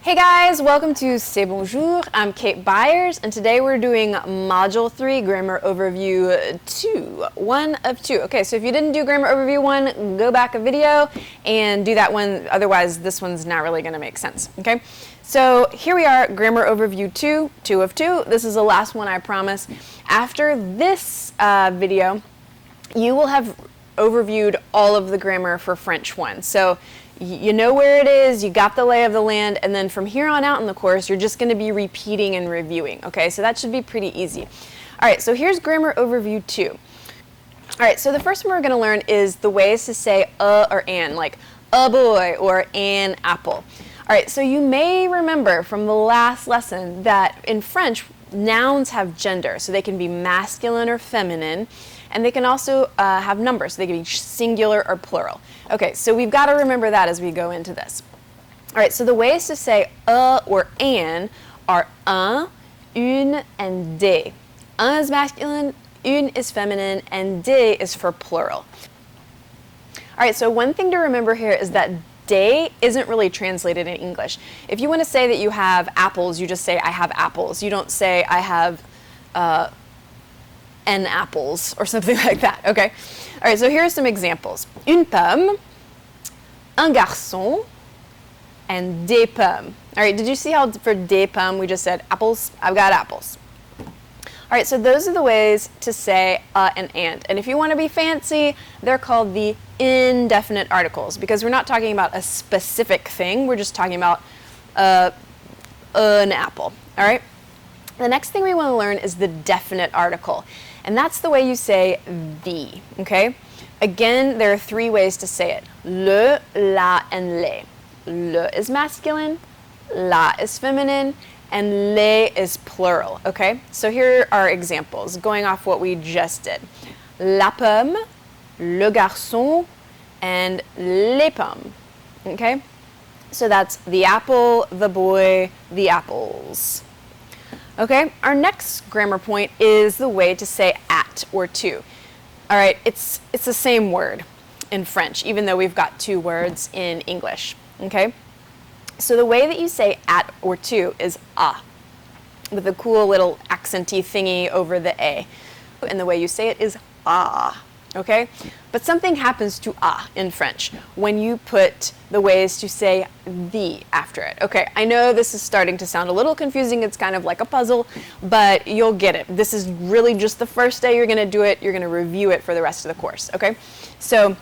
Hey guys, welcome to C'est Bonjour. I'm Kate Byars, and today we're doing Module 3, Grammar Overview 2. 1 of 2. Okay, so if you didn't do Grammar Overview 1, go back a video and do that one. Otherwise, this one's not really going to make sense. Okay, so here we are, Grammar Overview 2, 2 of 2. This is the last one, I promise. After this video, you will have overviewed all of the grammar for French 1. So you know where it is, you got the lay of the land, and then from here on out in the course, you're just going to be repeating and reviewing, okay? So that should be pretty easy. All right, so here's Grammar Overview 2. All right, so the first one we're going to learn is the ways to say or an, like a boy or an apple. All right, so you may remember from the last lesson that in French, nouns have gender, so they can be masculine or feminine, and they can also have numbers, so they can be singular or plural. Okay, so we've got to remember that as we go into this. All right, so the ways to say or an are un, une, and des. Un is masculine, une is feminine, and des is for plural. All right, so one thing to remember here is that des isn't really translated in English. If you want to say that you have apples, you just say I have apples. You don't say I have n apples or something like that, okay? All right, so here are some examples. Une pomme, un garçon, and des pommes. All right, did you see how for des pommes we just said apples? I've got apples. All right, so those are the ways to say and. And if you want to be fancy, they're called the indefinite articles because we're not talking about a specific thing. We're just talking about an apple, all right? The next thing we want to learn is the definite article, and that's the way you say the, okay? Again, there are 3 ways to say it. Le, la, and les. Le is masculine, la is feminine, and les is plural, okay? So here are examples, going off what we just did. La pomme, le garçon, and les pommes, okay? So that's the apple, the boy, the apples. Okay, our next grammar point is the way to say at or to. All right, it's the same word in French, even though we've got 2 words in English, okay? So the way that you say at or to is a, with a cool little accenty thingy over the a. And the way you say it is ah, okay? But something happens to ah in French when you put the ways to say the after it. Okay, I know this is starting to sound a little confusing. It's kind of like a puzzle, but you'll get it. This is really just the first day you're going to do it. You're going to review it for the rest of the course, okay? So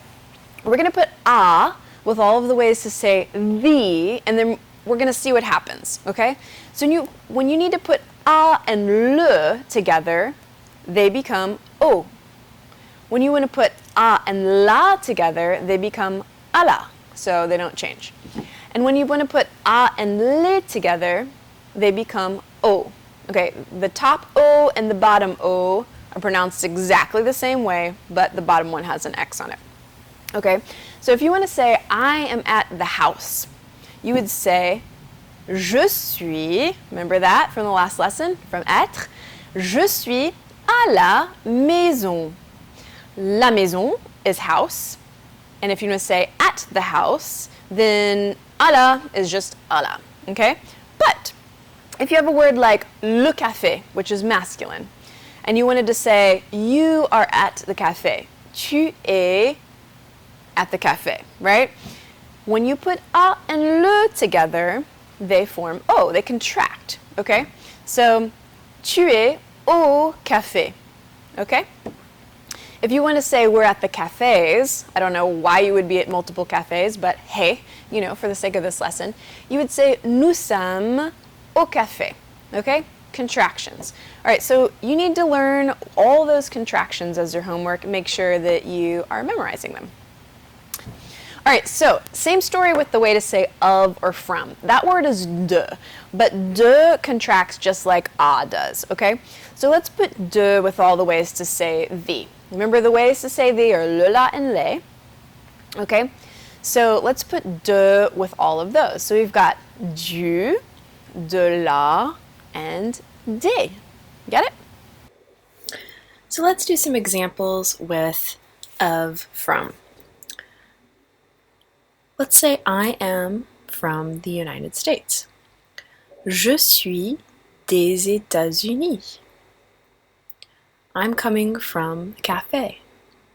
we're going to put ah with all of the ways to say the, and then we're going to see what happens, okay? So when you need to put ah and le together, they become o. When you want to put a and la together, they become a la, so they don't change. And when you want to put a and le together, they become o. Okay, the top o and the bottom o are pronounced exactly the same way, but the bottom one has an X on it. Okay, so if you want to say I am at the house, you would say je suis, remember that from the last lesson, from être, je suis à la maison. La maison is house, and if you want to say at the house, then à la is just à la, okay? But if you have a word like le café, which is masculine, and you wanted to say you are at the café, tu es at the café, right? When you put a and le together, they form o, they contract, okay? So tu es au café, okay? If you want to say we're at the cafes, I don't know why you would be at multiple cafes, but hey, you know, for the sake of this lesson, you would say nous sommes au café, okay? Contractions. All right, so you need to learn all those contractions as your homework. Make sure that you are memorizing them. All right, so same story with the way to say of or from. That word is de, but de contracts just like a does, okay? So let's put de with all the ways to say the. Remember the ways to say the are le, la, and les, okay? So let's put de with all of those. So we've got du, de la, and des. Get it? So let's do some examples with of, from. Let's say I am from the United States. Je suis des États-Unis. I'm coming from a cafe.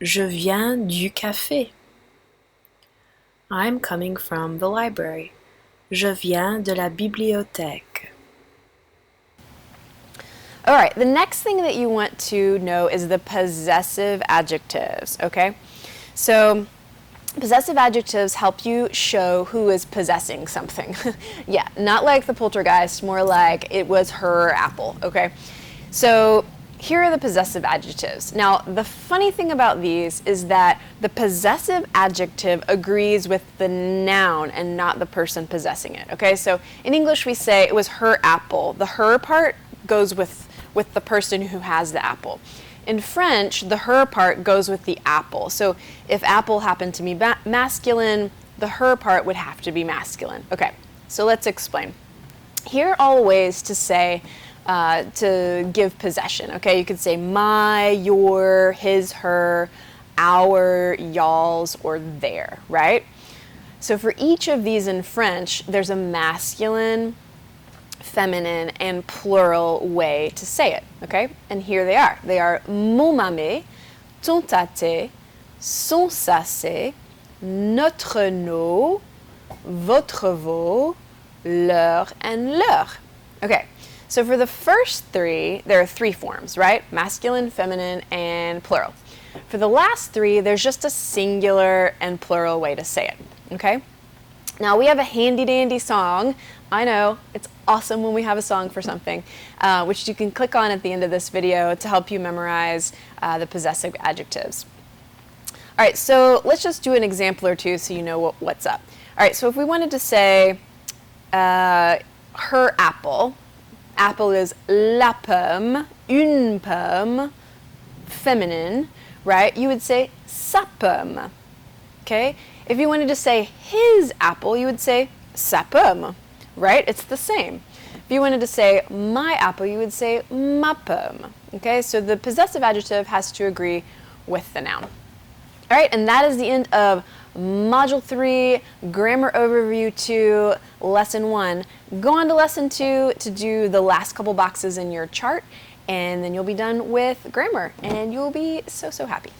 Je viens du café. I'm coming from the library. Je viens de la bibliothèque. All right, the next thing that you want to know is the possessive adjectives, okay? So, possessive adjectives help you show who is possessing something. Yeah, not like the poltergeist, more like it was her apple, okay? So, here are the possessive adjectives. Now, the funny thing about these is that the possessive adjective agrees with the noun and not the person possessing it, okay? So, in English we say it was her apple. The her part goes with the person who has the apple. In French, the her part goes with the apple. So if apple happened to be masculine, the her part would have to be masculine. Okay, so let's explain. Here are all ways to say, to give possession. Okay, you could say my, your, his, her, our, y'all's, or their, right? So for each of these in French, there's a masculine, feminine, and plural way to say it, okay? And here they are. They are mon mamé, ton tâté, son sacé, notre nos, votre vos, leur, and leur. Okay, so for the first three, there are three forms, right? Masculine, feminine, and plural. For the last three, there's just a singular and plural way to say it, okay? Now we have a handy dandy song. I know, it's awesome when we have a song for something, which you can click on at the end of this video to help you memorize the possessive adjectives. All right, so let's just do an example or two so you know what's up. All right, so if we wanted to say her apple, apple is la pomme, une pomme, feminine, right? You would say sa pomme, okay? If you wanted to say his apple, you would say sa pomme, right? It's the same. If you wanted to say my apple, you would say ma pomme, okay? So the possessive adjective has to agree with the noun. All right, and that is the end of Module 3, Grammar Overview 2, Lesson 1. Go on to Lesson 2 to do the last couple boxes in your chart, and then you'll be done with grammar, and you'll be so, so happy.